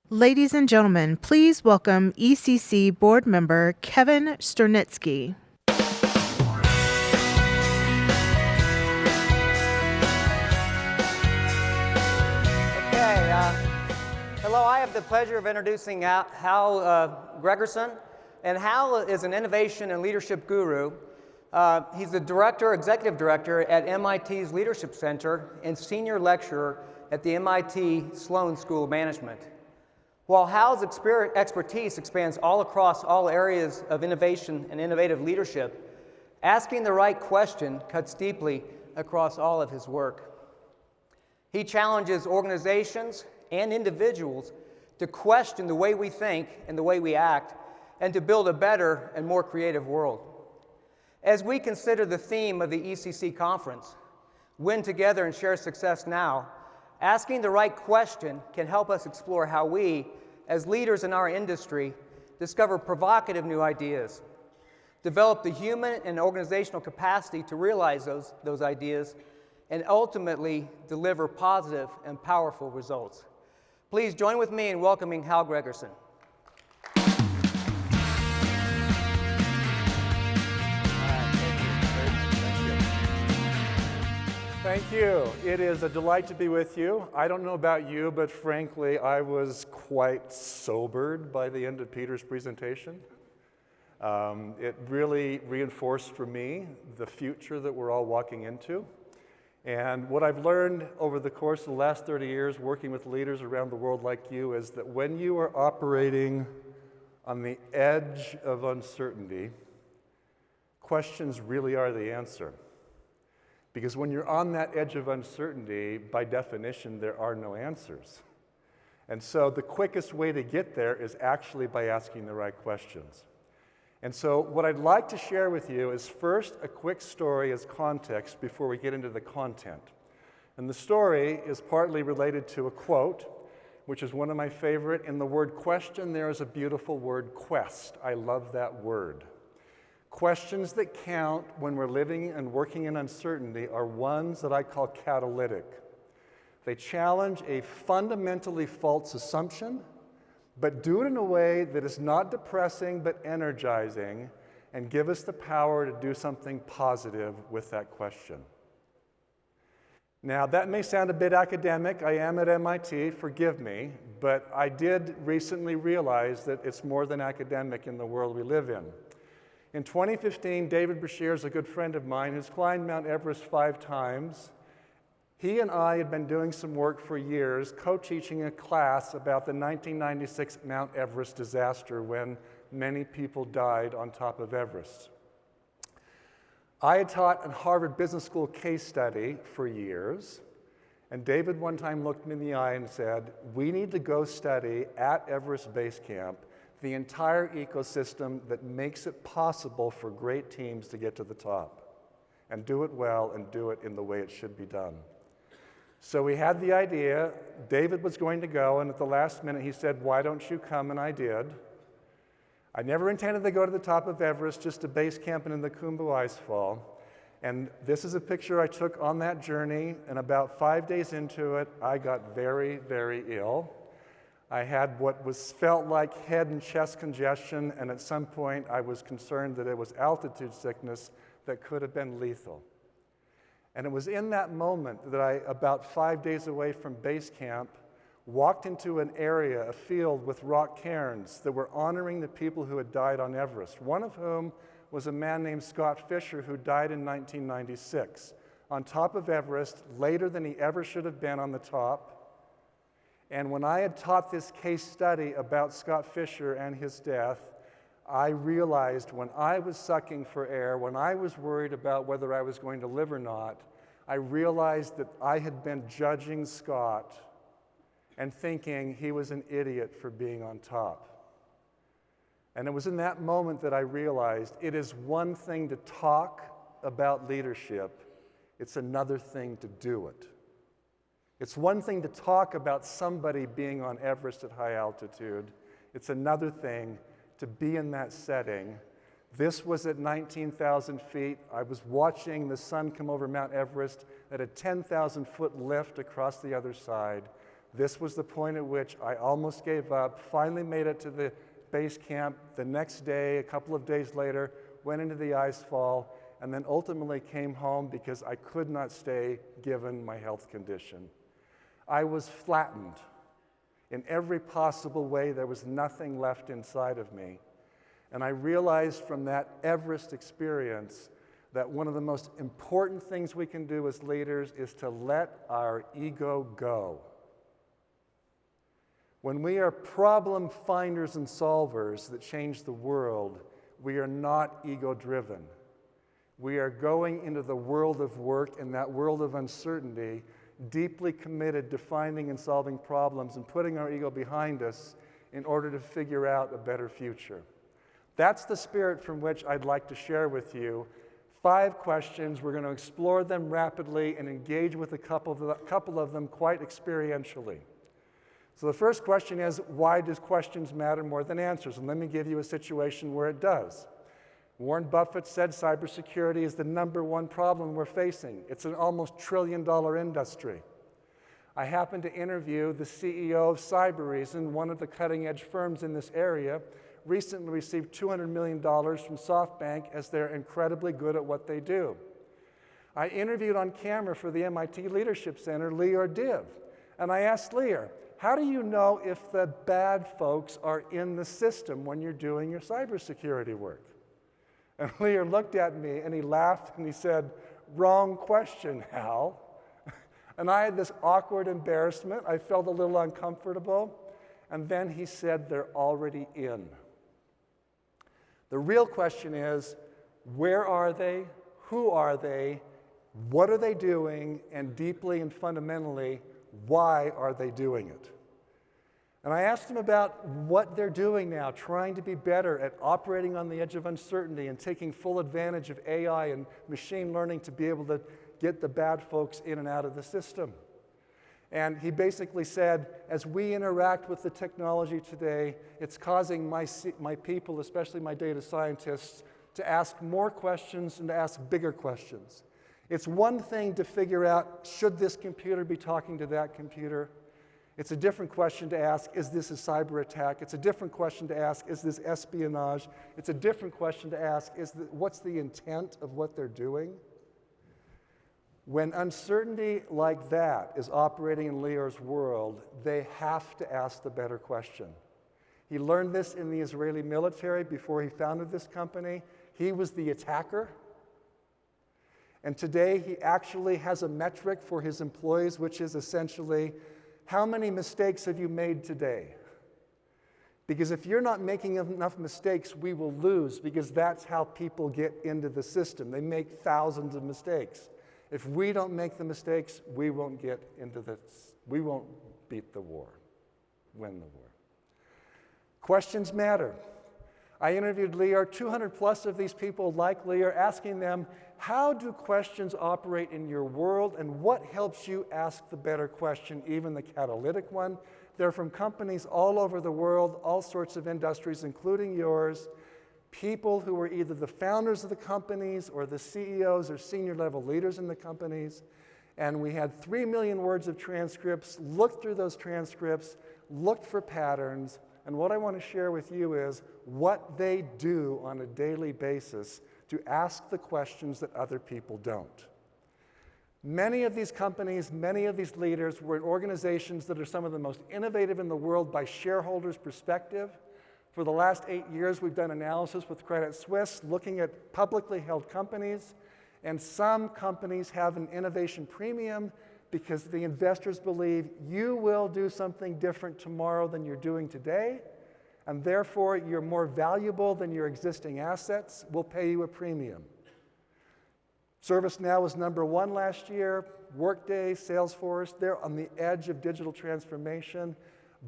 Ladies and gentlemen, please welcome ECC board member Kevin Sternitsky. Hello, I have the pleasure of introducing Hal Gregersen. And Hal is an innovation and leadership guru. He's the executive director at MIT's Leadership Center and senior lecturer at the MIT Sloan School of Management. While Hal's expertise expands all across all areas of innovation and innovative leadership, asking the right question cuts deeply across all of his work. He challenges organizations and individuals to question the way we think and the way we act, and to build a better and more creative world. As we consider the theme of the ECC conference, Win Together and Share Success Now, asking the right question can help us explore how we, as leaders in our industry, discover provocative new ideas, develop the human and organizational capacity to realize those ideas, and ultimately deliver positive and powerful results. Please join with me in welcoming Hal Gregersen. Thank you. It is a delight to be with you. I don't know about you, but frankly, I was quite sobered by the end of Peter's presentation. It really reinforced for me the future that we're all walking into. And what I've learned over the course of the last 30 years working with leaders around the world like you is that when you are operating on the edge of uncertainty, questions really are the answer. Because when you're on that edge of uncertainty, by definition, there are no answers. And so the quickest way to get there is actually by asking the right questions. And so what I'd like to share with you is first a quick story as context before we get into the content. And the story is partly related to a quote, which is one of my favorite. In the word question, there is a beautiful word quest. I love that word. Questions that count when we're living and working in uncertainty are ones that I call catalytic. They challenge a fundamentally false assumption, but do it in a way that is not depressing but energizing, and give us the power to do something positive with that question. Now, that may sound a bit academic. I am at MIT, forgive me, but I did recently realize that it's more than academic in the world we live in. In 2015, David Brashear is a good friend of mine who's climbed Mount Everest 5 times. He and I had been doing some work for years, co-teaching a class about the 1996 Mount Everest disaster when many people died on top of Everest. I had taught a Harvard Business School case study for years, and David one time looked me in the eye and said, "We need to go study at Everest Base Camp the entire ecosystem that makes it possible for great teams to get to the top, and do it well and do it in the way it should be done." So we had the idea. David was going to go, and at the last minute he said, "Why don't you come?" And I did. I never intended to go to the top of Everest, just to base camp in the Khumbu Icefall. And this is a picture I took on that journey, and about 5 days into it, I got very, very ill. I had what felt like head and chest congestion, and at some point I was concerned that it was altitude sickness that could have been lethal. And it was in that moment that I, about 5 days away from base camp, walked into an area, a field with rock cairns that were honoring the people who had died on Everest, one of whom was a man named Scott Fisher who died in 1996 on top of Everest, later than he ever should have been on the top. And when I had taught this case study about Scott Fisher and his death, I realized when I was sucking for air, when I was worried about whether I was going to live or not, I realized that I had been judging Scott and thinking he was an idiot for being on top. And it was in that moment that I realized it is one thing to talk about leadership, it's another thing to do it. It's one thing to talk about somebody being on Everest at high altitude. It's another thing to be in that setting. This was at 19,000 feet. I was watching the sun come over Mount Everest at a 10,000-foot lift across the other side. This was the point at which I almost gave up, finally made it to the base camp the next day, a couple of days later, went into the ice fall, and then ultimately came home because I could not stay given my health condition. I was flattened. In every possible way, there was nothing left inside of me. And I realized from that Everest experience that one of the most important things we can do as leaders is to let our ego go. When we are problem finders and solvers that change the world, we are not ego-driven. We are going into the world of work and that world of uncertainty, deeply committed to finding and solving problems and putting our ego behind us in order to figure out a better future. That's the spirit from which I'd like to share with you 5 questions. We're going to explore them rapidly and engage with a couple of them quite experientially. So the first question is, why does questions matter more than answers? And let me give you a situation where it does. Warren Buffett said cybersecurity is the #1 problem we're facing. It's an almost $1 trillion industry. I happened to interview the CEO of Cybereason, one of the cutting-edge firms in this area, recently received $200 million from SoftBank as they're incredibly good at what they do. I interviewed on camera for the MIT Leadership Center Lear Div, and I asked Lear, how do you know if the bad folks are in the system when you're doing your cybersecurity work? And Lear looked at me and he laughed and he said, wrong question, Hal. And I had this awkward embarrassment. I felt a little uncomfortable. And then he said, they're already in. The real question is, where are they? Who are they? What are they doing? And deeply and fundamentally, why are they doing it? And I asked him about what they're doing now, trying to be better at operating on the edge of uncertainty and taking full advantage of AI and machine learning to be able to get the bad folks in and out of the system. And he basically said, as we interact with the technology today, it's causing my people, especially my data scientists, to ask more questions and to ask bigger questions. It's one thing to figure out, should this computer be talking to that computer? It's a different question to ask, is this a cyber attack? It's a different question to ask, is this espionage? It's a different question to ask, what's the intent of what they're doing? When uncertainty like that is operating in Lear's world, they have to ask the better question. He learned this in the Israeli military before he founded this company. He was the attacker. And today he actually has a metric for his employees, which is essentially, how many mistakes have you made today? Because if you're not making enough mistakes, we will lose, because that's how people get into the system. They make thousands of mistakes. If we don't make the mistakes, we won't get into this. We won't beat the war, win the war. Questions matter. I interviewed Lear, 200 plus of these people like Lear, asking them, how do questions operate in your world, and what helps you ask the better question, even the catalytic one? They're from companies all over the world, all sorts of industries, including yours. People who were either the founders of the companies or the CEOs or senior level leaders in the companies. And we had 3 million words of transcripts, looked through those transcripts, looked for patterns. And what I want to share with you is what they do on a daily basis to ask the questions that other people don't. Many of these companies, many of these leaders were in organizations that are some of the most innovative in the world by shareholders' perspective. For the last 8 years, we've done analysis with Credit Suisse, looking at publicly held companies, and some companies have an innovation premium because the investors believe you will do something different tomorrow than you're doing today, and therefore you're more valuable than your existing assets. We'll pay you a premium. ServiceNow was #1 last year. Workday, Salesforce, they're on the edge of digital transformation.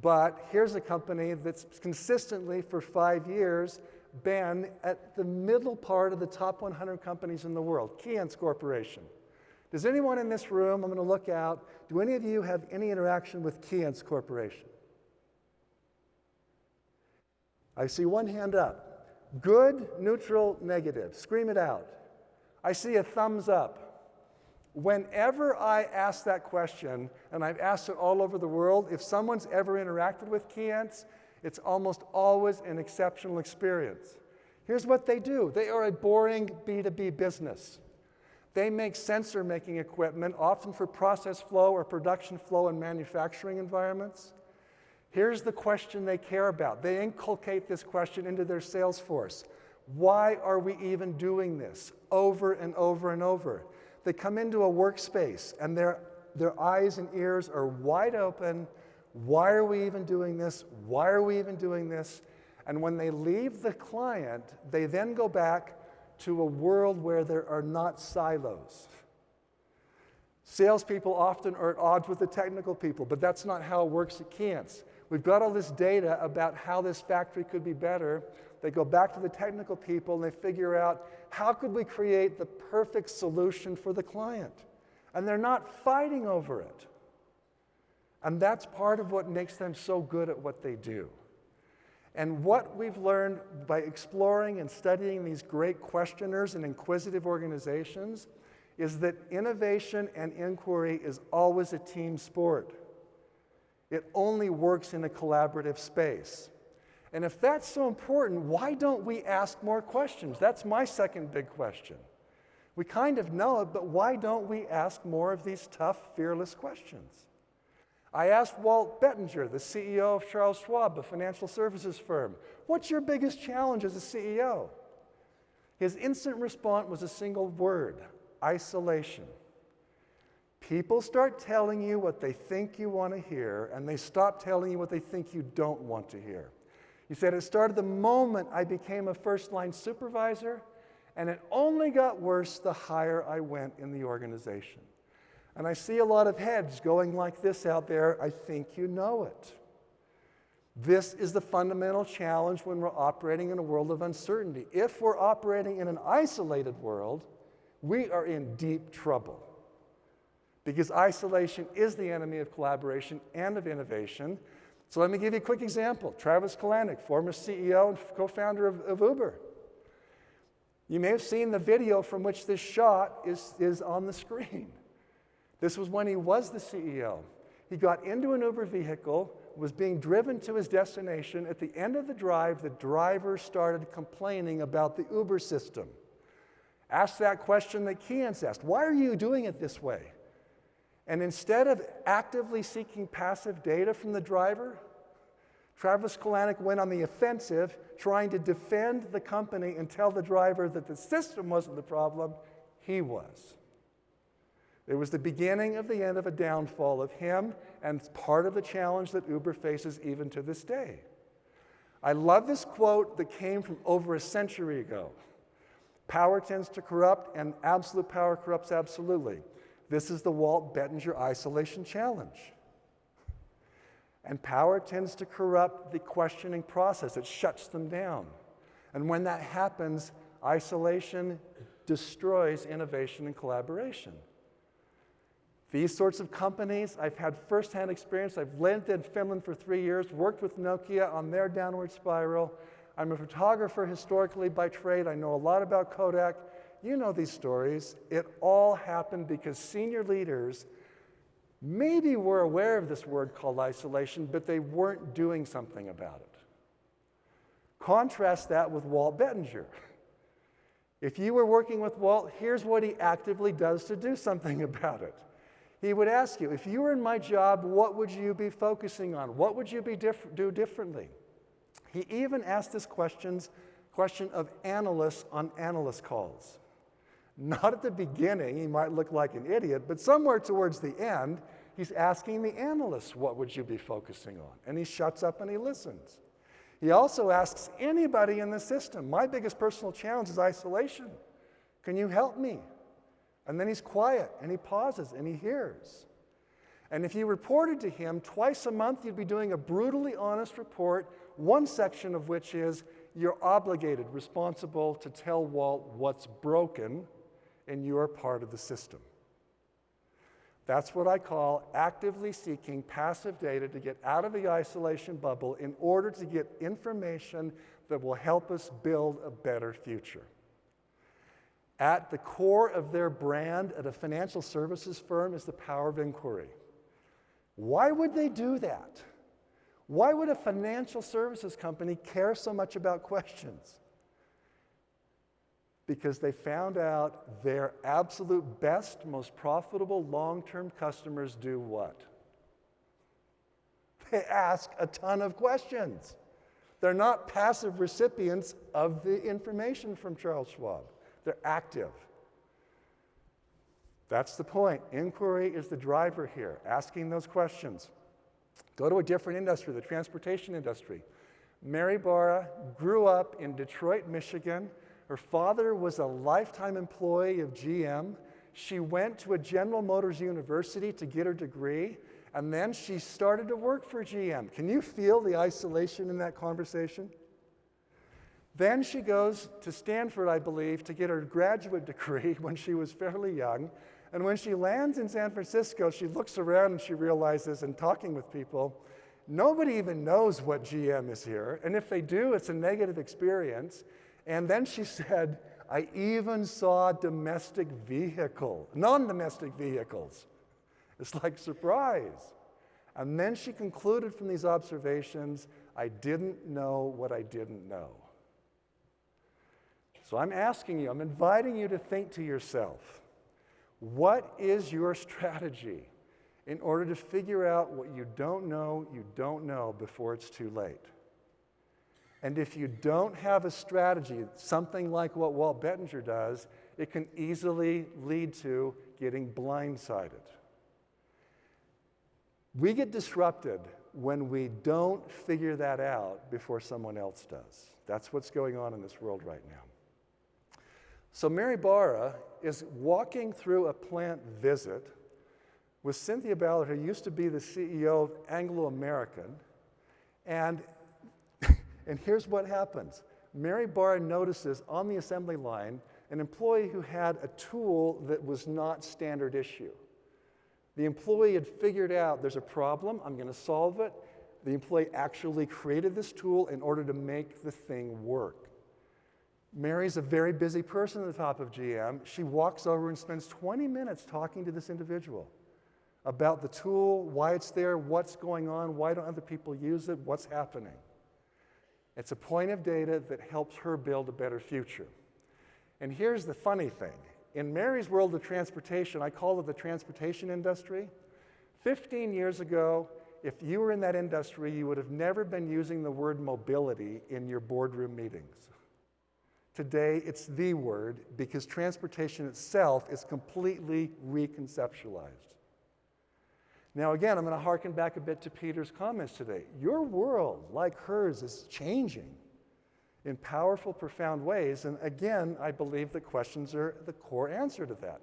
But here's a company that's consistently, for 5 years, been at the middle part of the top 100 companies in the world, Keynote Corporation. Does anyone in this room, I'm going to look out, do any of you have any interaction with Keynote Corporation? I see one hand up. Good, neutral, negative. Scream it out. I see a thumbs up. Whenever I ask that question, and I've asked it all over the world, if someone's ever interacted with Keyence, it's almost always an exceptional experience. Here's what they do. They are a boring B2B business. They make sensor-making equipment, often for process flow or production flow in manufacturing environments. Here's the question they care about. They inculcate this question into their sales force. Why are we even doing this? Over and over and over. They come into a workspace and their eyes and ears are wide open. Why are we even doing this? Why are we even doing this? And when they leave the client, they then go back to a world where there are not silos. Salespeople often are at odds with the technical people, but that's not how it works at Keyence. We've got all this data about how this factory could be better. They go back to the technical people and they figure out, how could we create the perfect solution for the client? And they're not fighting over it. And that's part of what makes them so good at what they do. And what we've learned by exploring and studying these great questioners and inquisitive organizations is that innovation and inquiry is always a team sport. It only works in a collaborative space. And if that's so important, why don't we ask more questions? That's my second big question. We kind of know it, but why don't we ask more of these tough, fearless questions? I asked Walt Bettinger, the CEO of Charles Schwab, a financial services firm, what's your biggest challenge as a CEO? His instant response was a single word: isolation. People start telling you what they think you want to hear, and they stop telling you what they think you don't want to hear. He said, it started the moment I became a first-line supervisor, and it only got worse the higher I went in the organization. And I see a lot of heads going like this out there. I think you know it. This is the fundamental challenge when we're operating in a world of uncertainty. If we're operating in an isolated world, we are in deep trouble. Because isolation is the enemy of collaboration and of innovation. So let me give you a quick example. Travis Kalanick, former CEO and co-founder of Uber. You may have seen the video from which this shot is on the screen. This was when he was the CEO. He got into an Uber vehicle, was being driven to his destination. At the end of the drive, the driver started complaining about the Uber system. Asked that question that Keyence asked, why are you doing it this way? And instead of actively seeking passive data from the driver, Travis Kalanick went on the offensive, trying to defend the company and tell the driver that the system wasn't the problem, he was. It was the beginning of the end of a downfall of him, and it's part of the challenge that Uber faces even to this day. I love this quote that came from over a century ago. Power tends to corrupt, and absolute power corrupts absolutely. This is the Walt Bettinger isolation challenge. And power tends to corrupt the questioning process. It shuts them down. And when that happens, isolation destroys innovation and collaboration. These sorts of companies, I've had firsthand experience. I've lived in Finland for 3 years, worked with Nokia on their downward spiral. I'm a photographer historically by trade. I know a lot about Kodak. You know these stories. It all happened because senior leaders maybe were aware of this word called isolation, but they weren't doing something about it. Contrast that with Walt Bettinger. If you were working with Walt, here's what he actively does to do something about it. He would ask you, if you were in my job, what would you be focusing on? What would you do differently? He even asked this question of analysts on analyst calls. Not at the beginning, he might look like an idiot, but somewhere towards the end, he's asking the analysts, what would you be focusing on? And he shuts up and he listens. He also asks anybody in the system, my biggest personal challenge is isolation. Can you help me? And then he's quiet and he pauses and he hears. And if you reported to him twice a month, you'd be doing a brutally honest report, one section of which is you're obligated, responsible to tell Walt what's broken in your part of the system. That's what I call actively seeking passive data to get out of the isolation bubble in order to get information that will help us build a better future. At the core of their brand at a financial services firm is the power of inquiry. Why would they do that? Why would a financial services company care so much about questions? Because they found out their absolute best, most profitable long-term customers do what? They ask a ton of questions. They're not passive recipients of the information from Charles Schwab. They're active. That's the point. Inquiry is the driver here, asking those questions. Go to a different industry, the transportation industry. Mary Barra grew up in Detroit, Michigan. Her father was a lifetime employee of GM. She went to a General Motors university to get her degree, and then she started to work for GM. Can you feel the isolation in that conversation? Then she goes to Stanford, I believe, to get her graduate degree when she was fairly young. And when she lands in San Francisco, she looks around and she realizes, in talking with people, nobody even knows what GM is here. And if they do, it's a negative experience. And then she said, I even saw non-domestic vehicles. It's like surprise. And then she concluded from these observations, I didn't know what I didn't know. So I'm asking you, I'm inviting you to think to yourself, what is your strategy in order to figure out what you don't know before it's too late? And if you don't have a strategy, something like what Walt Bettinger does, it can easily lead to getting blindsided. We get disrupted when we don't figure that out before someone else does. That's what's going on in this world right now. So Mary Barra is walking through a plant visit with Cynthia Ballard, who used to be the CEO of Anglo American, and here's what happens. Mary Barra notices on the assembly line an employee who had a tool that was not standard issue. The employee had figured out there's a problem, I'm going to solve it. The employee actually created this tool in order to make the thing work. Mary's a very busy person at the top of GM. She walks over and spends 20 minutes talking to this individual about the tool, why it's there, what's going on, why don't other people use it, what's happening. It's a point of data that helps her build a better future. And here's the funny thing. In Mary's world of transportation, I call it the transportation industry. 15 years ago, if you were in that industry, you would have never been using the word mobility in your boardroom meetings. Today, it's the word because transportation itself is completely reconceptualized. Now again, I'm going to harken back a bit to Peter's comments today. Your world, like hers, is changing in powerful, profound ways. And again, I believe that questions are the core answer to that.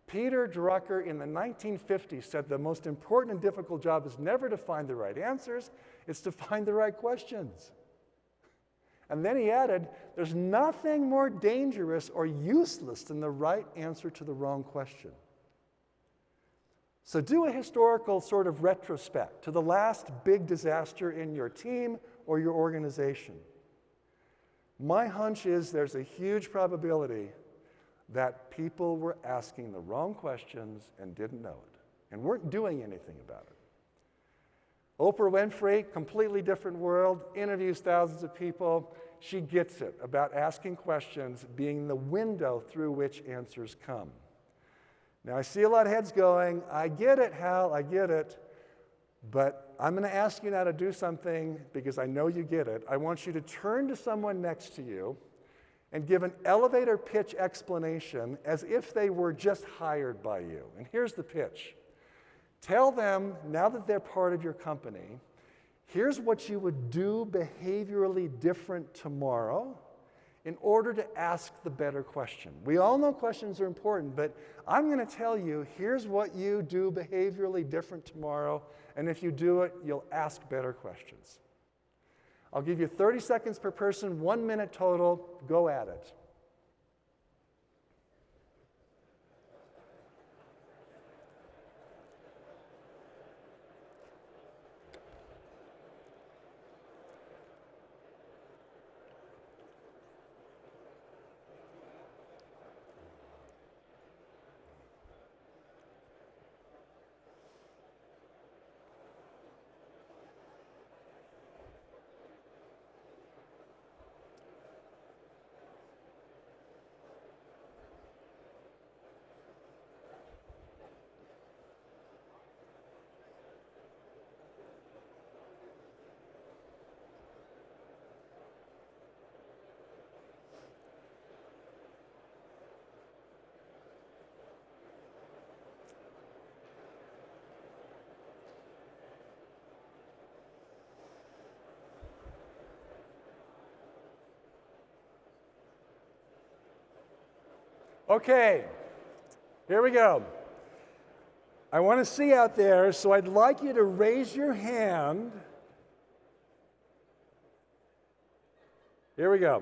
Peter Drucker in the 1950s said the most important and difficult job is never to find the right answers, it's to find the right questions. And then he added, there's nothing more dangerous or useless than the right answer to the wrong question. So do a historical sort of retrospect to the last big disaster in your team or your organization. My hunch is there's a huge probability that people were asking the wrong questions and didn't know it, and weren't doing anything about it. Oprah Winfrey, completely different world, interviews thousands of people. She gets it about asking questions being the window through which answers come. Now, I see a lot of heads going, I get it, Hal, I get it, but I'm going to ask you now to do something because I know you get it. I want you to turn to someone next to you and give an elevator pitch explanation as if they were just hired by you. And here's the pitch. Tell them, now that they're part of your company, here's what you would do behaviorally different tomorrow in order to ask the better question. We all know questions are important, but I'm going to tell you, here's what you do behaviorally different tomorrow, and if you do it, you'll ask better questions. I'll give you 30 seconds per person, 1 minute total. Go at it. Okay, here we go. I want to see out there, so I'd like you to raise your hand. Here we go.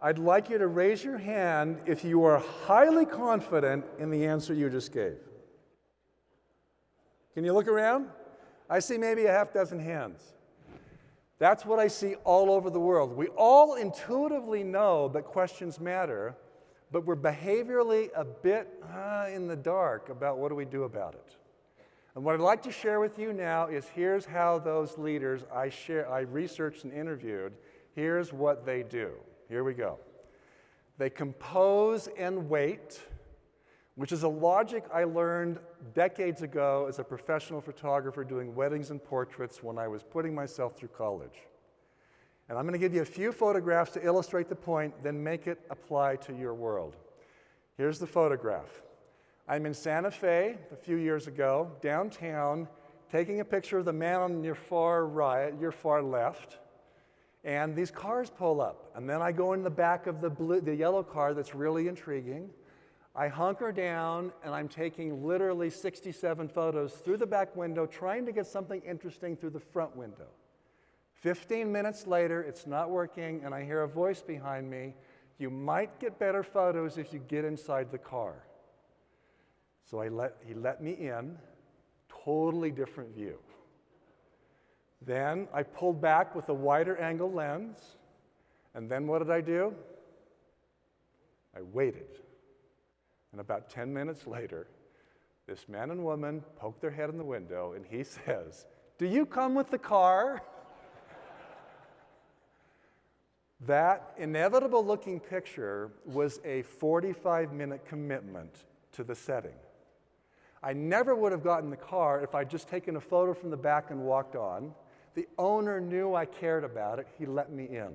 I'd like you to raise your hand if you are highly confident in the answer you just gave. Can you look around? I see maybe a half dozen hands. That's what I see all over the world. We all intuitively know that questions matter, but we're behaviorally a bit in the dark about what do we do about it. And what I'd like to share with you now is here's how those leaders I researched and interviewed, here's what they do. Here we go. They compose and wait, which is a logic I learned decades ago as a professional photographer doing weddings and portraits when I was putting myself through college. And I'm going to give you a few photographs to illustrate the point, then make it apply to your world. Here's the photograph. I'm in Santa Fe a few years ago, downtown, taking a picture of the man on your far right, your far left, and these cars pull up. And then I go in the back of the yellow car that's really intriguing. I hunker down, and I'm taking literally 67 photos through the back window, trying to get something interesting through the front window. 15 minutes later, it's not working, and I hear a voice behind me. You might get better photos if you get inside the car. So he let me in, totally different view. Then I pulled back with a wider angle lens, and then what did I do? I waited. And about 10 minutes later, this man and woman poke their head in the window, and he says, "Do you come with the car?" That inevitable-looking picture was a 45-minute commitment to the setting. I never would have gotten the car if I'd just taken a photo from the back and walked on. The owner knew I cared about it. He let me in.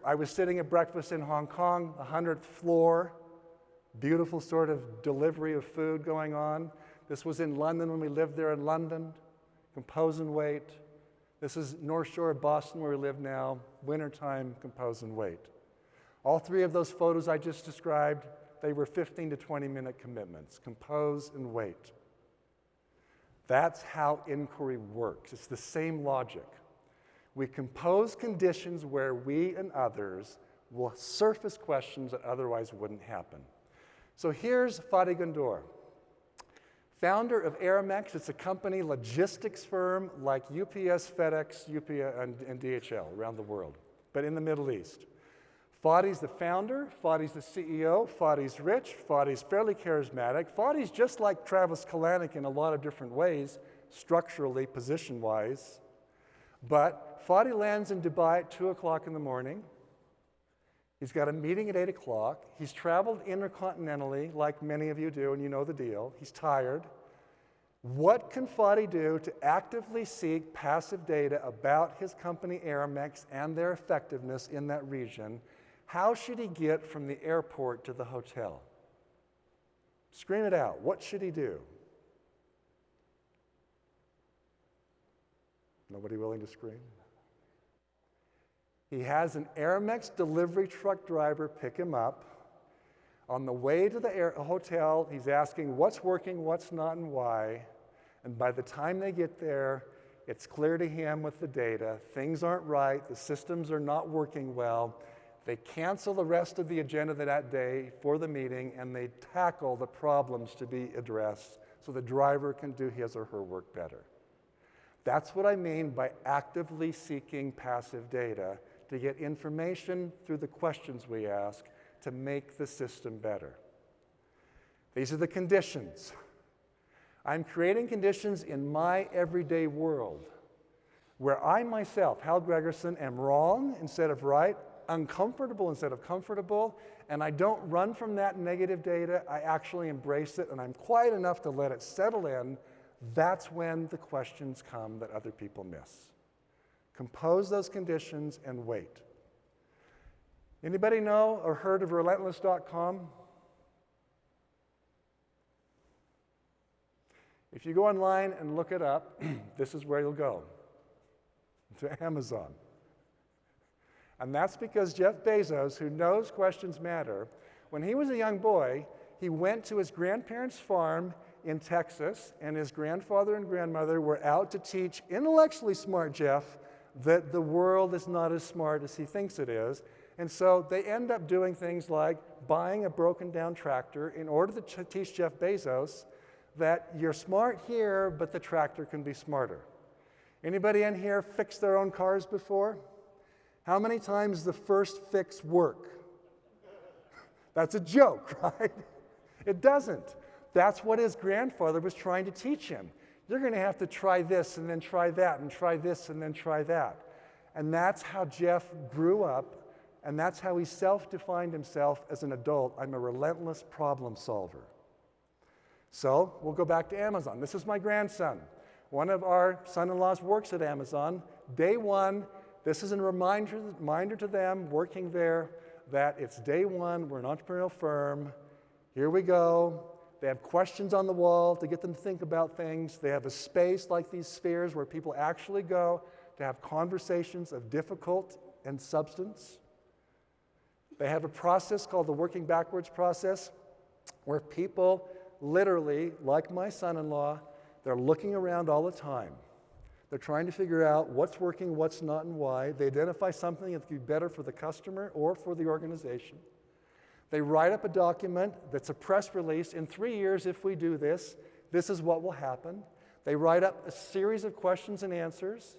I was sitting at breakfast in Hong Kong, 100th floor, beautiful sort of delivery of food going on. This was in London when we lived there in London. Compose and wait. This is North Shore of Boston where we live now. Wintertime, compose and wait. All three of those photos I just described, they were 15 to 20-minute commitments. Compose and wait. That's how inquiry works. It's the same logic. We compose conditions where we and others will surface questions that otherwise wouldn't happen. So here's Fadi Gandour, founder of Aramex. It's a company logistics firm like UPS, FedEx, and DHL around the world, but in the Middle East. Fadi's the founder, Fadi's the CEO, Fadi's rich, Fadi's fairly charismatic. Fadi's just like Travis Kalanick in a lot of different ways, structurally, position-wise. But Fadi lands in Dubai at 2 o'clock in the morning. He's got a meeting at 8 o'clock. He's traveled intercontinentally, like many of you do, and you know the deal. He's tired. What can Fadi do to actively seek passive data about his company Aramex and their effectiveness in that region? How should he get from the airport to the hotel? Scream it out. What should he do? Nobody willing to scream? He has an Aramex delivery truck driver pick him up. On the way to the hotel, he's asking what's working, what's not, and why. And by the time they get there, it's clear to him with the data, things aren't right, the systems are not working well. They cancel the rest of the agenda that day for the meeting, and they tackle the problems to be addressed so the driver can do his or her work better. That's what I mean by actively seeking passive data, to get information through the questions we ask to make the system better. These are the conditions. I'm creating conditions in my everyday world where I myself, Hal Gregersen, am wrong instead of right, uncomfortable instead of comfortable, and I don't run from that negative data. I actually embrace it, and I'm quiet enough to let it settle in. That's when the questions come that other people miss. Compose those conditions and wait. Anybody know or heard of relentless.com? If you go online and look it up, this is where you'll go, to Amazon. And that's because Jeff Bezos, who knows questions matter, When he was a young boy, he went to his grandparents' farm in Texas, and his grandfather and grandmother were out to teach intellectually smart Jeff that the world is not as smart as he thinks it is. And so they end up doing things like buying a broken down tractor in order to teach Jeff Bezos that you're smart here, but the tractor can be smarter. Anybody in here fixed their own cars before? How many times does the first fix work? That's a joke, right? It doesn't. That's what his grandfather was trying to teach him. You're going to have to try this and then try that and try this and then try that. And that's how Jeff grew up, and that's how he self-defined himself as an adult. I'm a relentless problem solver. So we'll go back to Amazon. This is my grandson. One of our son-in-laws works at Amazon. Day one, this is a reminder to them working there that it's day one, we're an entrepreneurial firm. Here we go. They have questions on the wall to get them to think about things. They have a space like these spheres where people actually go to have conversations of difficult and substance. They have a process called the working backwards process where people literally, like my son-in-law, they're looking around all the time. They're trying to figure out what's working, what's not, and why. They identify something that could be better for the customer or for the organization. They write up a document that's a press release. In 3 years, if we do this, this is what will happen. They write up a series of questions and answers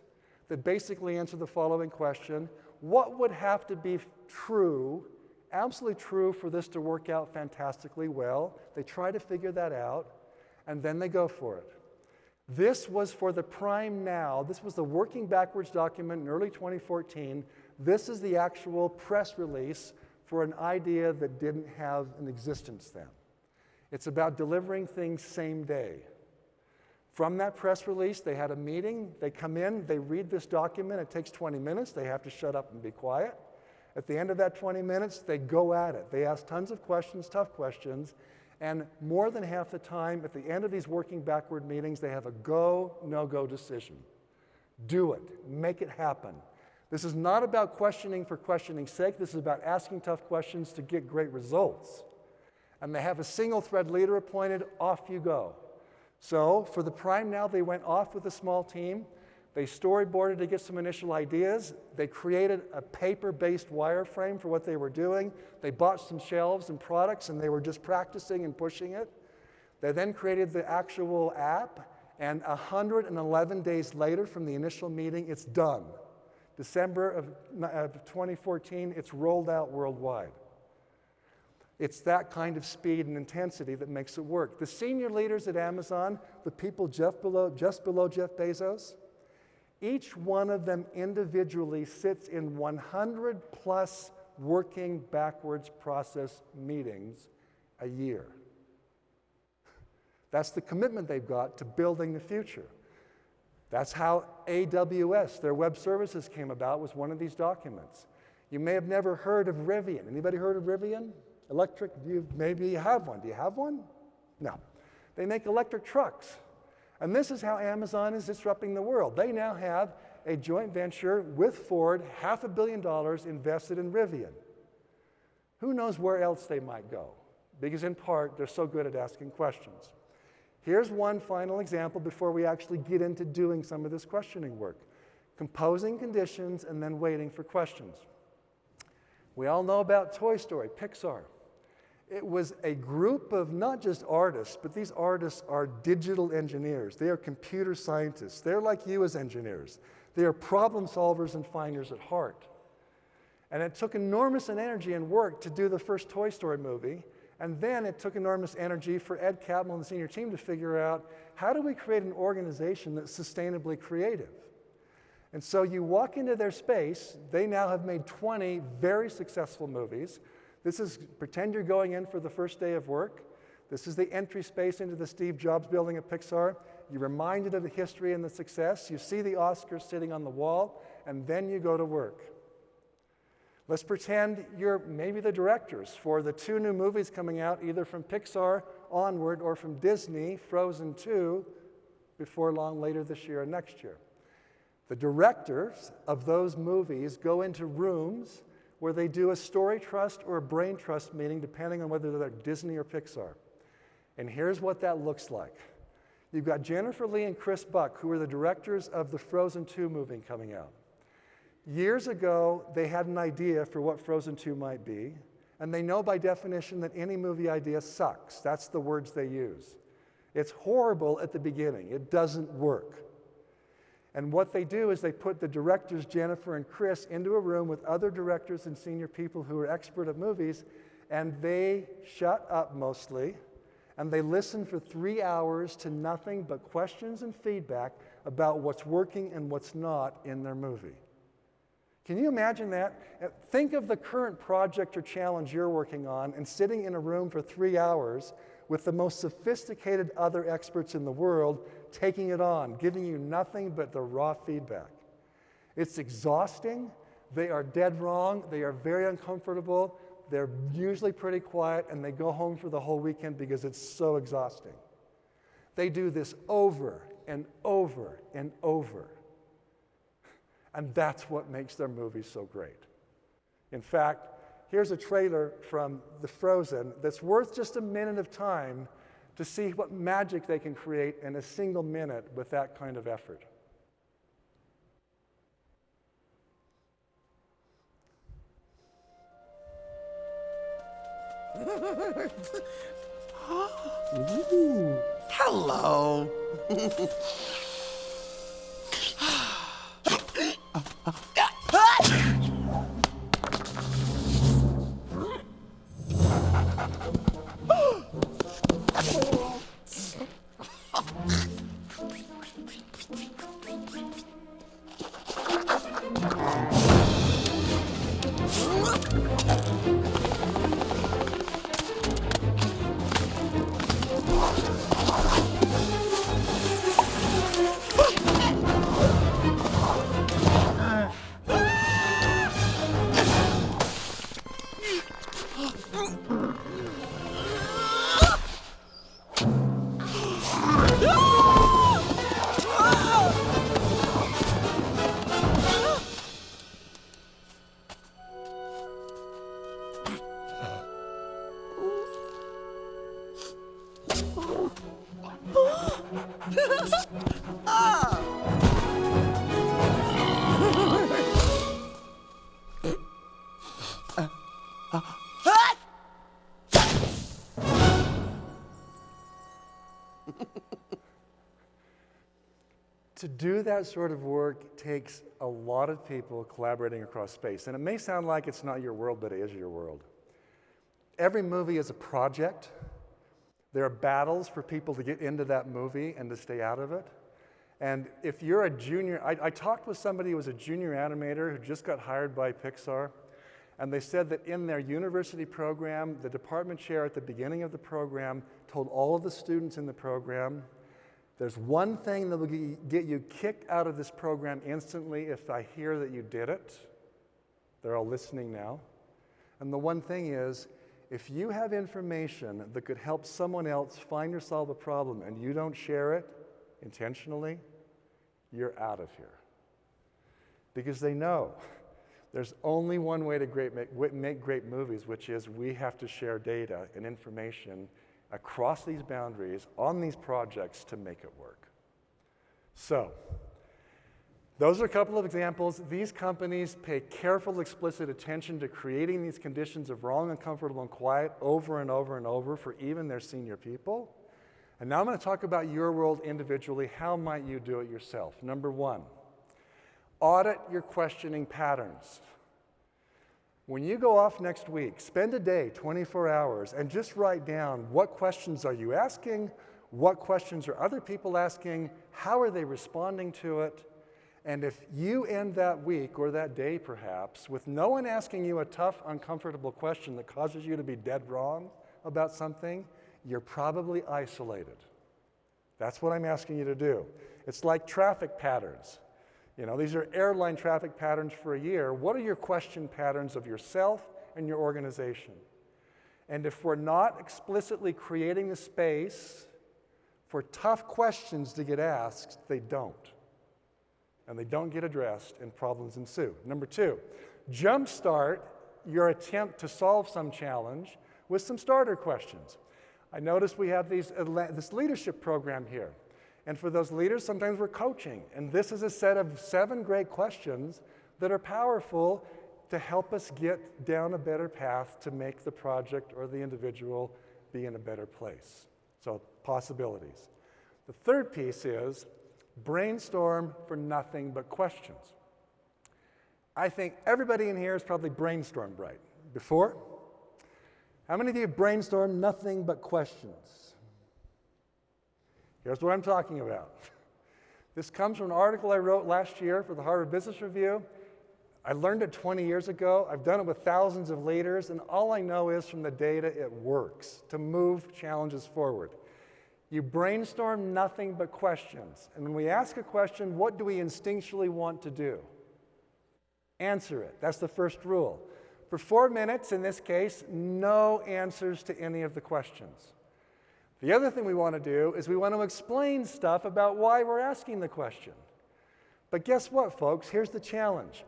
that basically answer the following question: what would have to be true, absolutely true, for this to work out fantastically well? They try to figure that out, and then they go for it. This was for the Prime Now. This was the working backwards document in early 2014. This is the actual press release for an idea that didn't have an existence then. It's about delivering things same day. From that press release, they had a meeting. They come in, they read this document. It takes 20 minutes. They have to shut up and be quiet. At the end of that 20 minutes, they go at it. They ask tons of questions, tough questions, and more than half the time, at the end of these working backward meetings, they have a go, no-go decision. Do it. Make it happen. This is not about questioning for questioning's sake. This is about asking tough questions to get great results. And they have a single thread leader appointed. Off you go. So for the Prime Now, they went off with a small team. They storyboarded to get some initial ideas. They created a paper-based wireframe for what they were doing. They bought some shelves and products, and they were just practicing and pushing it. They then created the actual app, and 111 days later from the initial meeting, it's done. December of 2014, it's rolled out worldwide. It's that kind of speed and intensity that makes it work. The senior leaders at Amazon, the people just below Jeff Bezos, each one of them individually sits in 100 plus working backwards process meetings a year. That's the commitment they've got to building the future. That's how AWS, their web services, came about, was one of these documents. You may have never heard of Rivian. Anybody heard of Rivian? Electric, maybe you have one. Do you have one? No. They make electric trucks. And this is how Amazon is disrupting the world. They now have a joint venture with Ford, $500 million invested in Rivian. Who knows where else they might go? Because in part, they're so good at asking questions. Here's one final example before we actually get into doing some of this questioning work. Composing conditions and then waiting for questions. We all know about Toy Story, Pixar. It was a group of not just artists, but these artists are digital engineers. They are computer scientists. They're like you as engineers. They are problem solvers and finders at heart. And it took enormous energy and work to do the first Toy Story movie. And then it took enormous energy for Ed Catmull and the senior team to figure out, how do we create an organization that's sustainably creative? And so you walk into their space. They now have made 20 very successful movies. This is, pretend you're going in for the first day of work. This is the entry space into the Steve Jobs building at Pixar. You're reminded of the history and the success. You see the Oscars sitting on the wall, and then you go to work. Let's pretend you're maybe the directors for the 2 new movies coming out, either from Pixar onward or from Disney, Frozen 2, before long later this year and next year. The directors of those movies go into rooms where they do a story trust or a brain trust meeting, depending on whether they're Disney or Pixar. And here's what that looks like. You've got Jennifer Lee and Chris Buck, who are the directors of the Frozen 2 movie coming out. Years ago, they had an idea for what Frozen 2 might be, and they know by definition that any movie idea sucks. That's the words they use. It's horrible at the beginning. It doesn't work. And what they do is they put the directors, Jennifer and Chris, into a room with other directors and senior people who are expert at movies, and they shut up mostly, and they listen for 3 hours to nothing but questions and feedback about what's working and what's not in their movie. Can you imagine that? Think of the current project or challenge you're working on and sitting in a room for 3 hours with the most sophisticated other experts in the world taking it on, giving you nothing but the raw feedback. It's exhausting. They are dead wrong. They are very uncomfortable. They're usually pretty quiet, and they go home for the whole weekend because it's so exhausting. They do this over and over and over. And that's what makes their movies so great. In fact, here's a trailer from the Frozen that's worth just a minute of time to see what magic they can create in a single minute with that kind of effort. Ooh, hello. To do that sort of work takes a lot of people collaborating across space. And it may sound like it's not your world, but it is your world. Every movie is a project. There are battles for people to get into that movie and to stay out of it. And if you're a junior, I talked with somebody who was a junior animator who just got hired by Pixar, and they said that in their university program, the department chair at the beginning of the program told all of the students in the program, there's one thing that will get you kicked out of this program instantly if I hear that you did it. They're all listening now. And the one thing is, if you have information that could help someone else find or solve a problem and you don't share it intentionally, you're out of here. Because they know there's only one way to make great movies, which is we have to share data and information across these boundaries on these projects to make it work. So, those are a couple of examples. These companies pay careful, explicit attention to creating these conditions of wrong, uncomfortable, and quiet over and over and over for even their senior people. And now I'm going to talk about your world individually. How might you do it yourself? Number one, audit your questioning patterns. When you go off next week, spend a day, 24 hours, and just write down what questions are you asking, what questions are other people asking, how are they responding to it, and if you end that week or that day perhaps with no one asking you a tough, uncomfortable question that causes you to be dead wrong about something, you're probably isolated. That's what I'm asking you to do. It's like traffic patterns. You know, these are airline traffic patterns for a year. What are your question patterns of yourself and your organization? And if we're not explicitly creating the space for tough questions to get asked, they don't. And they don't get addressed, and problems ensue. Number two, jumpstart your attempt to solve some challenge with some starter questions. I noticed we have this leadership program here. And for those leaders, sometimes we're coaching. And this is a set of 7 great questions that are powerful to help us get down a better path to make the project or the individual be in a better place. So, possibilities. The third piece is brainstorm for nothing but questions. I think everybody in here has probably brainstormed right before. How many of you have brainstormed nothing but questions? Here's what I'm talking about. This comes from an article I wrote last year for the Harvard Business Review. I learned it 20 years ago. I've done it with thousands of leaders, and all I know is from the data it works to move challenges forward. You brainstorm nothing but questions. And when we ask a question, what do we instinctually want to do? Answer it. That's the first rule. For 4 minutes, in this case, no answers to any of the questions. The other thing we want to do is we want to explain stuff about why we're asking the question. But guess what, folks? Here's the challenge.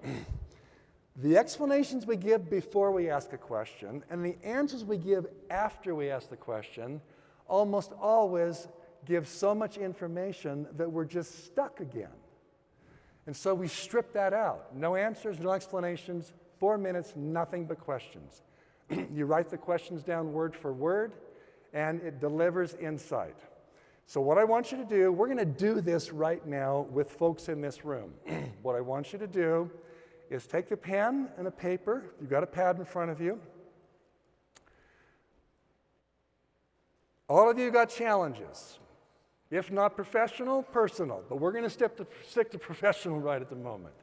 The explanations we give before we ask a question and the answers we give after we ask the question almost always give so much information that we're just stuck again. And so we strip that out. No answers, no explanations, 4 minutes, nothing but questions. You write the questions down word for word, and it delivers insight. So what I want you to do, we're going to do this right now with folks in this room. What I want you to do is take the pen and a paper. You've got a pad in front of you. All of you got challenges. If not professional, personal. But we're going to stick to professional right at the moment.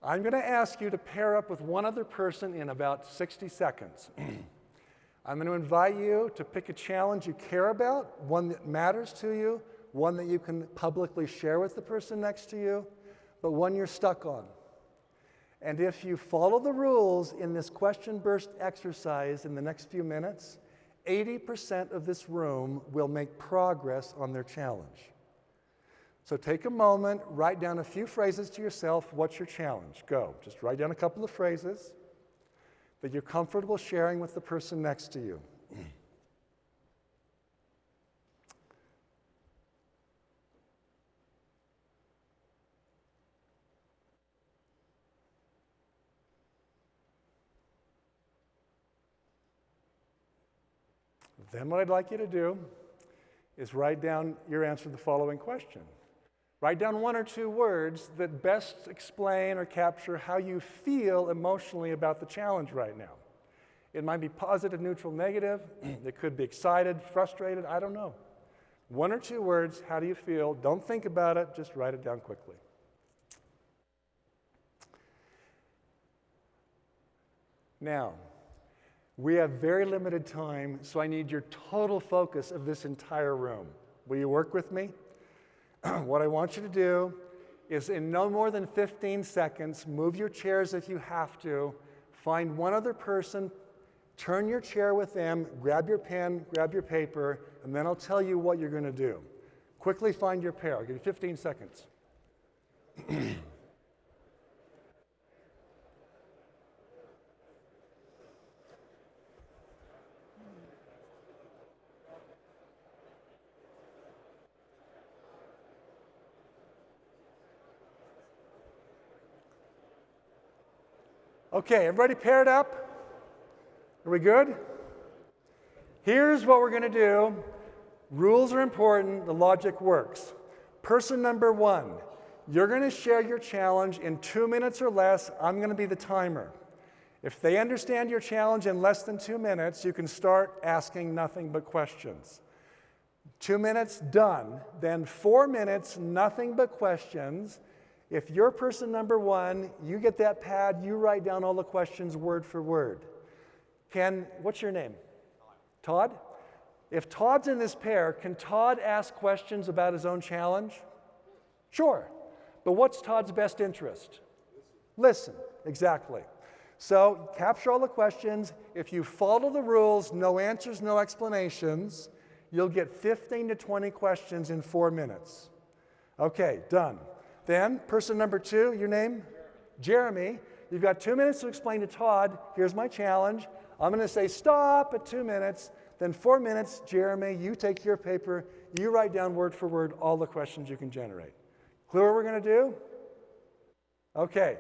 I'm going to ask you to pair up with one other person in about 60 seconds. I'm going to invite you to pick a challenge you care about, one that matters to you, one that you can publicly share with the person next to you, but one you're stuck on. And if you follow the rules in this question burst exercise in the next few minutes, 80% of this room will make progress on their challenge. So take a moment, write down a few phrases to yourself. What's your challenge? Go. Just write down a couple of phrases that you're comfortable sharing with the person next to you. Then what I'd like you to do is write down your answer to the following question. Write down 1 or 2 words that best explain or capture how you feel emotionally about the challenge right now. It might be positive, neutral, negative. It could be excited, frustrated, I don't know. 1 or 2 words, how do you feel? Don't think about it, just write it down quickly. Now, we have very limited time, so I need your total focus of this entire room. Will you work with me? What I want you to do is in no more than 15 seconds, move your chairs if you have to, find one other person, turn your chair with them, grab your pen, grab your paper, and then I'll tell you what you're going to do. Quickly find your pair. I'll give you 15 seconds. Okay, everybody paired up? Are we good? Here's what we're going to do. Rules are important. The logic works. Person number 1, you're going to share your challenge in 2 minutes or less. I'm going to be the timer. If they understand your challenge in less than 2 minutes, you can start asking nothing but questions. 2 minutes, done. Then 4 minutes, nothing but questions. If you're person number 1, you get that pad, you write down all the questions word for word. What's your name? Todd? If Todd's in this pair, can Todd ask questions about his own challenge? Sure. But what's Todd's best interest? Listen, exactly. So capture all the questions. If you follow the rules, no answers, no explanations, you'll get 15 to 20 questions in 4 minutes. Okay, done. Then, person number 2, your name? Jeremy. You've got 2 minutes to explain to Todd, here's my challenge. I'm going to say stop at 2 minutes. Then 4 minutes, Jeremy, you take your paper, you write down word for word all the questions you can generate. Clear what we're going to do? Okay.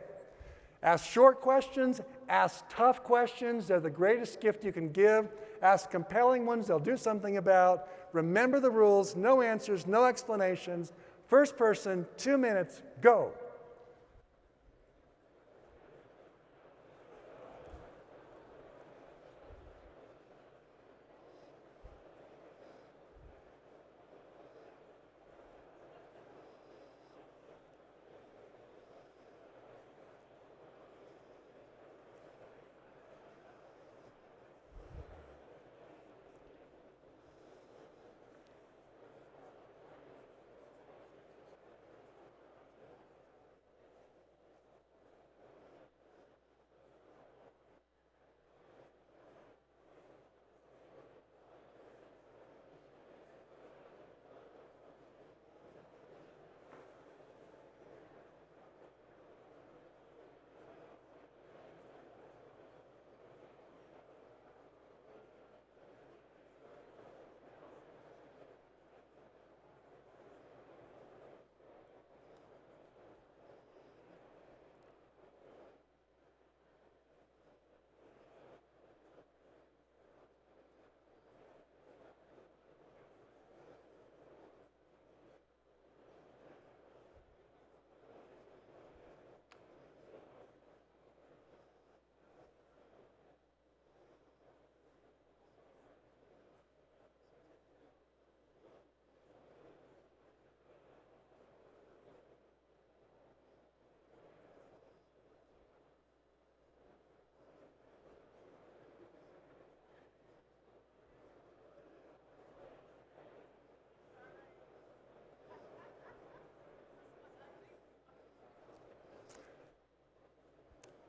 Ask short questions, ask tough questions. They're the greatest gift you can give. Ask compelling ones they'll do something about. Remember the rules, no answers, no explanations. First person, 2 minutes, go.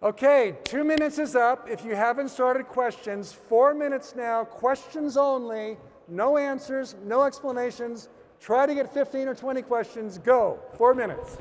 Okay, 2 minutes is up. If you haven't started questions, 4 minutes now, questions only, no answers, no explanations. Try to get 15 or 20 questions. Go, 4 minutes.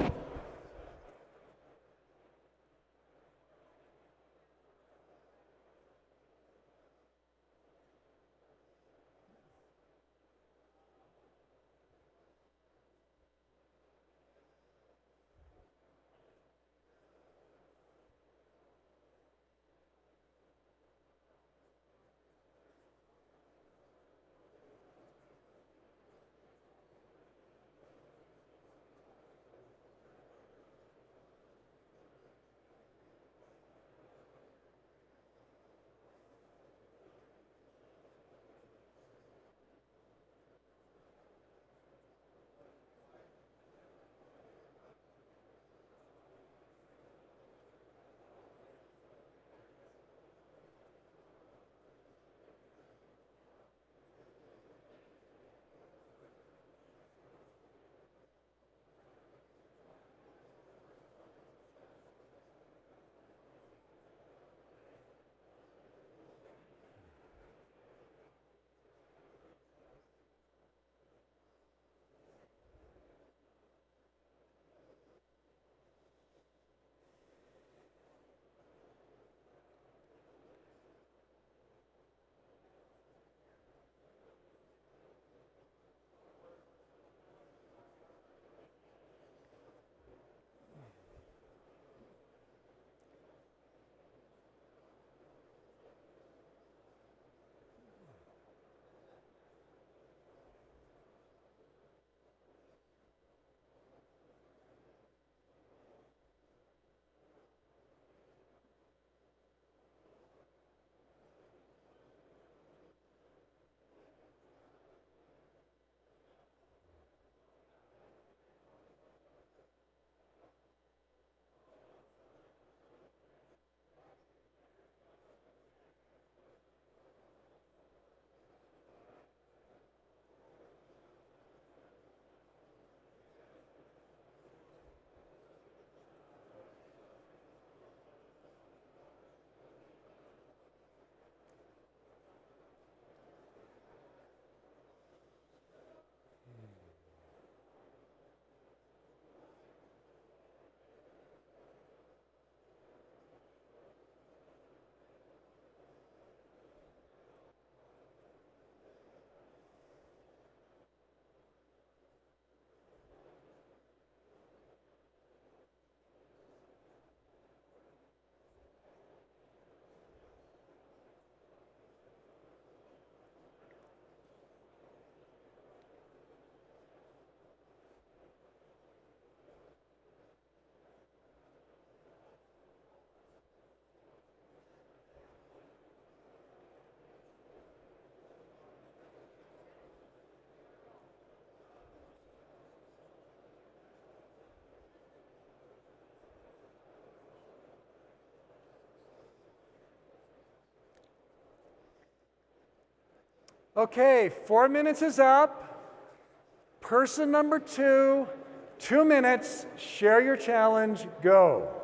Okay, 4 minutes is up. Person number 2, 2 minutes. Share your challenge. Go.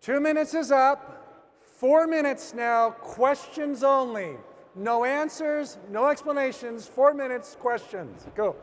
Two minutes is up. 4 minutes now. Questions only. No answers, no explanations. 4 minutes, questions. Go.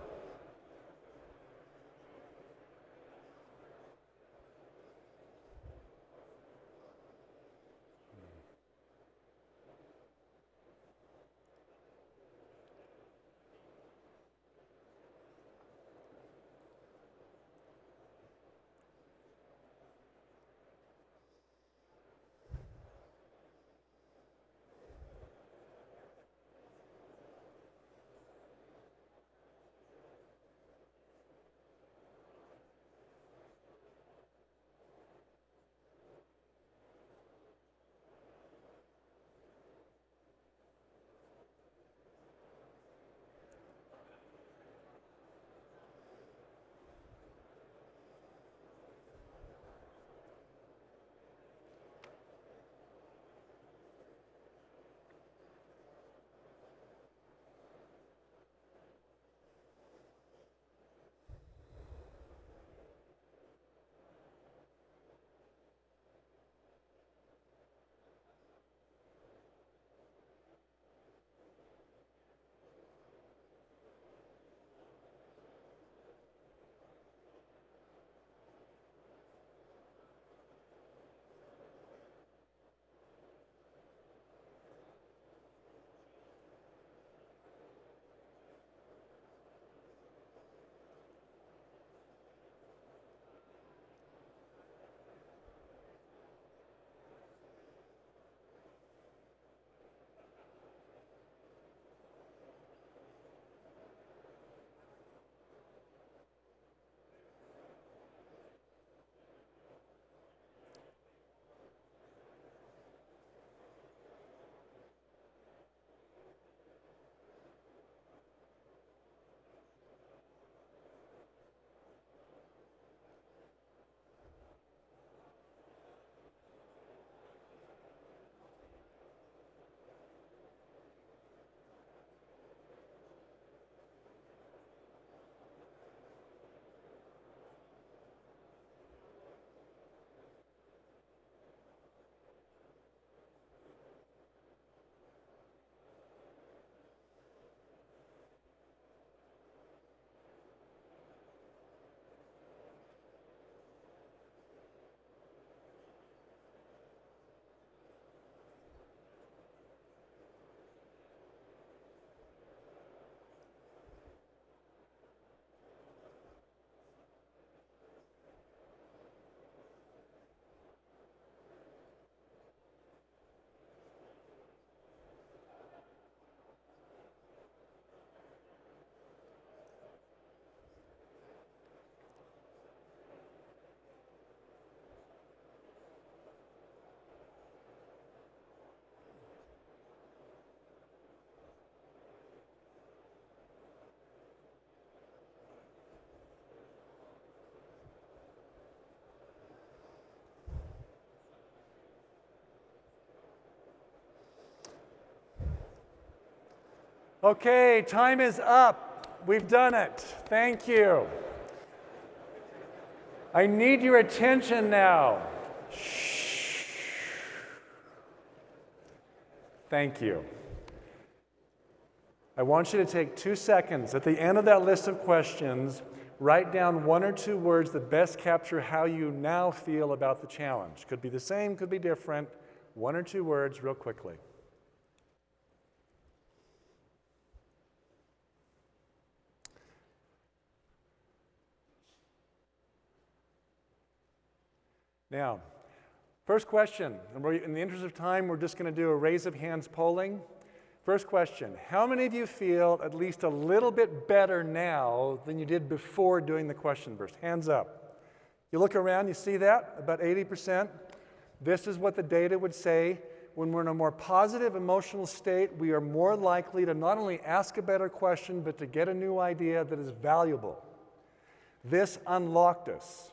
Okay, time is up. We've done it. Thank you. I need your attention now. Shh. Thank you. I want you to take 2 seconds. At the end of that list of questions, write down 1 or 2 words that best capture how you now feel about the challenge. Could be the same, could be different. 1 or 2 words real quickly. Now, first question, and in the interest of time, we're just going to do a raise of hands polling. First question, how many of you feel at least a little bit better now than you did before doing the question burst? Hands up. You look around, you see that? About 80%. This is what the data would say. When we're in a more positive emotional state, we are more likely to not only ask a better question, but to get a new idea that is valuable. This unlocked us.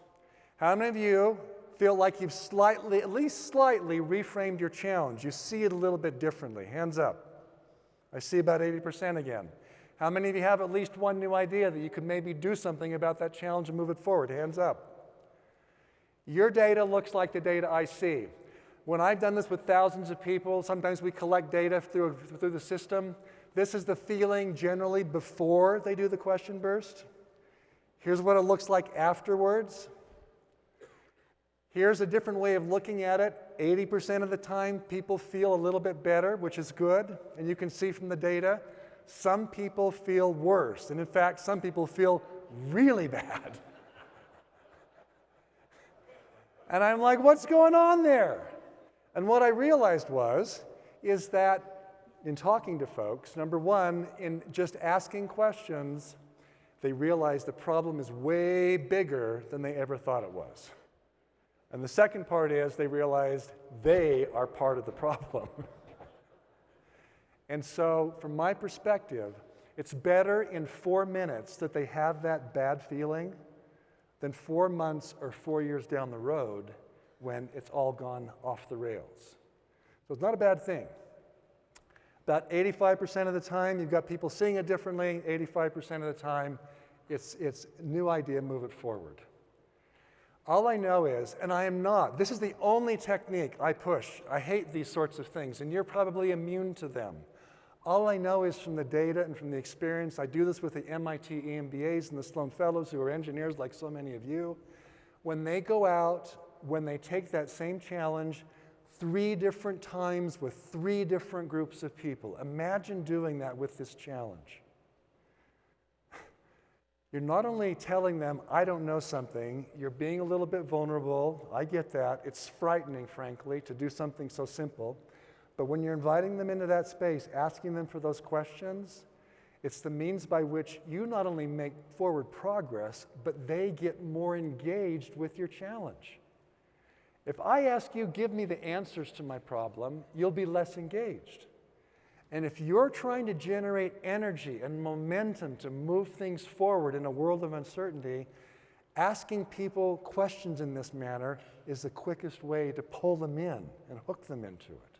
How many of you feel like you've at least slightly reframed your challenge? You see it a little bit differently. Hands up. I see about 80% again. How many of you have at least one new idea that you could maybe do something about that challenge and move it forward? Hands up. Your data looks like the data I see. When I've done this with thousands of people, sometimes we collect data through the system. This is the feeling generally before they do the question burst. Here's what it looks like afterwards. Here's a different way of looking at it. 80% of the time, people feel a little bit better, which is good. And you can see from the data, some people feel worse. And in fact, some people feel really bad. And I'm like, what's going on there? And what I realized is that in talking to folks, number one, in just asking questions, they realize the problem is way bigger than they ever thought it was. And the second part is they realized they are part of the problem. And so, from my perspective, it's better in 4 minutes that they have that bad feeling than 4 months or 4 years down the road when it's all gone off the rails. So it's not a bad thing. About 85% of the time, you've got people seeing it differently. 85% of the time, it's new idea, move it forward. All I know is, and I am not, this is the only technique I push. I hate these sorts of things, and you're probably immune to them. All I know is from the data and from the experience, I do this with the MIT EMBAs and the Sloan Fellows who are engineers like so many of you. When they go out, when they take that same challenge 3 different times with 3 different groups of people, imagine doing that with this challenge. You're not only telling them, I don't know something, you're being a little bit vulnerable. I get that. It's frightening, frankly, to do something so simple. But when you're inviting them into that space, asking them for those questions, it's the means by which you not only make forward progress, but they get more engaged with your challenge. If I ask you, give me the answers to my problem, you'll be less engaged. And if you're trying to generate energy and momentum to move things forward in a world of uncertainty, asking people questions in this manner is the quickest way to pull them in and hook them into it.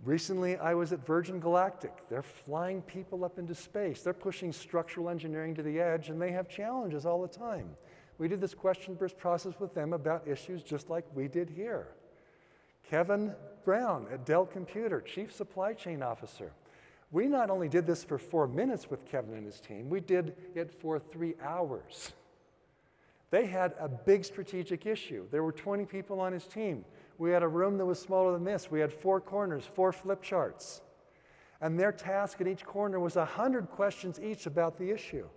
Recently, I was at Virgin Galactic. They're flying people up into space. They're pushing structural engineering to the edge, and they have challenges all the time. We did this question burst process with them about issues just like we did here. Kevin Brown at Dell Computer, Chief Supply Chain Officer. We not only did this for 4 minutes with Kevin and his team, we did it for 3 hours. They had a big strategic issue. There were 20 people on his team. We had a room that was smaller than this. We had 4 corners, 4 flip charts. And their task at each corner was 100 questions each about the issue.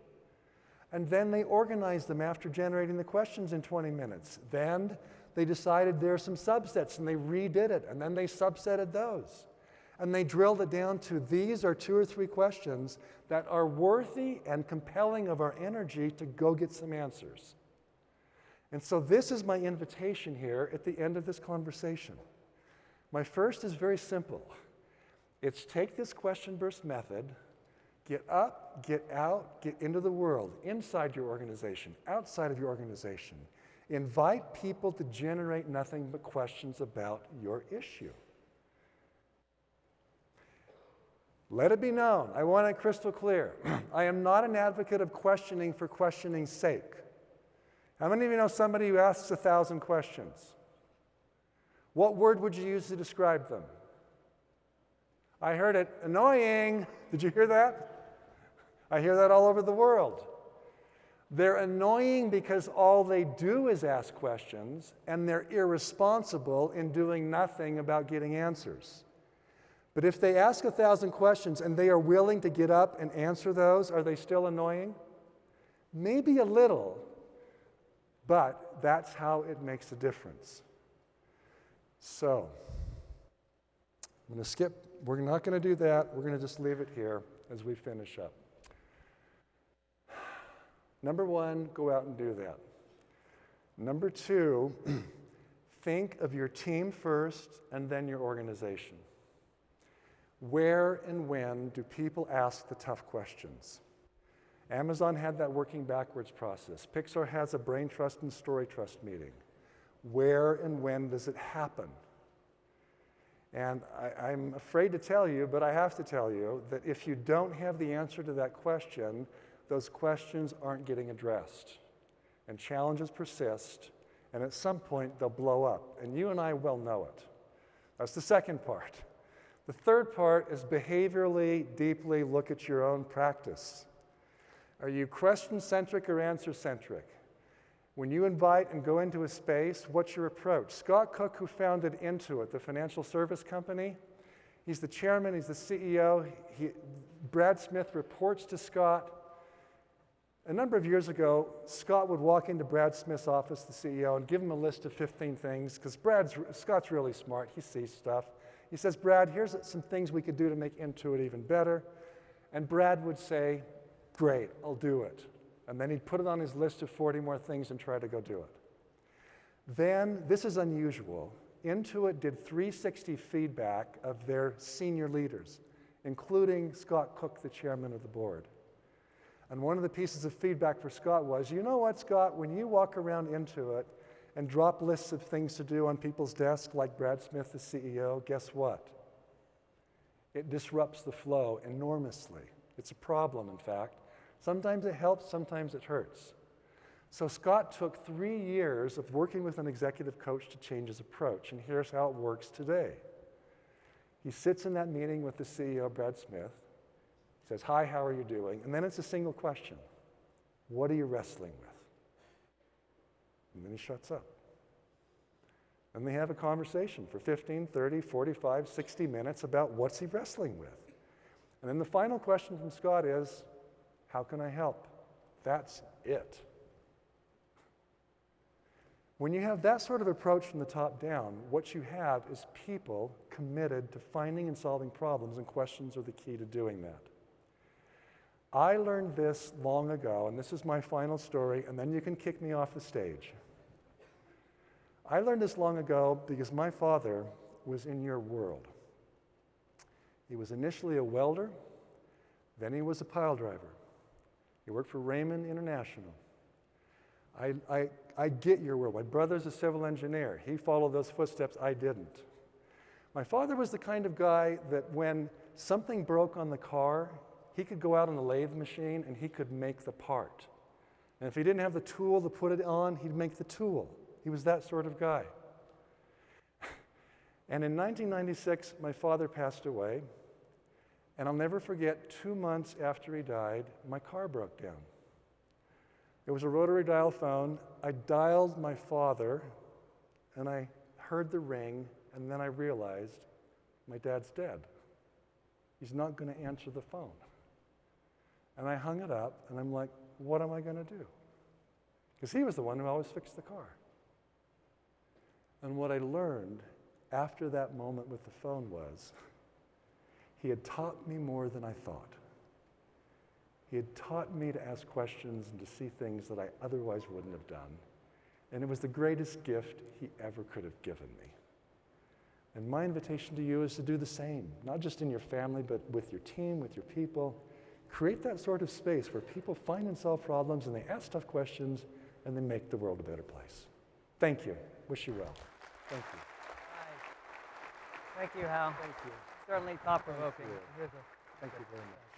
And then they organized them after generating the questions in 20 minutes. Then they decided there are some subsets, and they redid it, and then they subsetted those. And they drilled it down to these are 2 or 3 questions that are worthy and compelling of our energy to go get some answers. And so this is my invitation here at the end of this conversation. My first is very simple. It's take this question burst method, get up, get out, get into the world, inside your organization, outside of your organization. Invite people to generate nothing but questions about your issue. Let it be known, I want it crystal clear. I am not an advocate of questioning for questioning's sake. How many of you know somebody who asks 1,000 questions? What word would you use to describe them? I heard it, annoying. Did you hear that? I hear that all over the world. They're annoying because all they do is ask questions, and they're irresponsible in doing nothing about getting answers. But if they ask 1,000 questions and they are willing to get up and answer those, are they still annoying? Maybe a little, but that's how it makes a difference. So, I'm going to skip. We're not going to do that. We're going to just leave it here as we finish up. Number one, go out and do that. Number two, think of your team first and then your organization. Where and when do people ask the tough questions? Amazon had that working backwards process. Pixar has a brain trust and story trust meeting. Where and when does it happen? And I'm afraid to tell you, but I have to tell you, that if you don't have the answer to that question, those questions aren't getting addressed. And challenges persist, and at some point they'll blow up. And you and I well know it. That's the second part. The third part is behaviorally, deeply look at your own practice. Are you question-centric or answer-centric? When you invite and go into a space, what's your approach? Scott Cook, who founded Intuit, the financial service company, he's the chairman, he's the CEO. Brad Smith reports to Scott. A number of years ago, Scott would walk into Brad Smith's office, the CEO, and give him a list of 15 things, because Scott's really smart, he sees stuff. He says, Brad, here's some things we could do to make Intuit even better. And Brad would say, great, I'll do it. And then he'd put it on his list of 40 more things and try to go do it. Then, this is unusual, Intuit did 360 feedback of their senior leaders, including Scott Cook, the chairman of the board. And one of the pieces of feedback for Scott was, you know what, Scott, when you walk around Intuit and drop lists of things to do on people's desks, like Brad Smith, the CEO, guess what? It disrupts the flow enormously. It's a problem, in fact. Sometimes it helps, sometimes it hurts. So Scott took 3 years of working with an executive coach to change his approach, and here's how it works today. He sits in that meeting with the CEO, Brad Smith, says, hi, how are you doing? And then it's a single question. What are you wrestling with? And then he shuts up. And they have a conversation for 15, 30, 45, 60 minutes about what's he wrestling with. And then the final question from Scott is, how can I help? That's it. When you have that sort of approach from the top down, what you have is people committed to finding and solving problems, and questions are the key to doing that. I learned this long ago, and this is my final story, and then you can kick me off the stage. I learned this long ago because my father was in your world. He was initially a welder, then he was a pile driver. He worked for Raymond International. I get your world. My brother's a civil engineer. He followed those footsteps, I didn't. My father was the kind of guy that when something broke on the car, he could go out on the lathe machine and he could make the part. And if he didn't have the tool to put it on, he'd make the tool. He was that sort of guy. And in 1996, my father passed away. And I'll never forget, 2 months after he died, my car broke down. It was a rotary dial phone. I dialed my father, and I heard the ring, and then I realized my dad's dead. He's not going to answer the phone. And I hung it up, and I'm like, what am I going to do? Because he was the one who always fixed the car. And what I learned after that moment with the phone was, he had taught me more than I thought. He had taught me to ask questions and to see things that I otherwise wouldn't have done. And it was the greatest gift he ever could have given me. And my invitation to you is to do the same, not just in your family, but with your team, with your people. Create that sort of space where people find and solve problems, and they ask tough questions, and they make the world a better place. Thank you. Wish you well. Thank you. Thank you, Hal. Thank you. Certainly thought-provoking. Thank you. Thank you very much.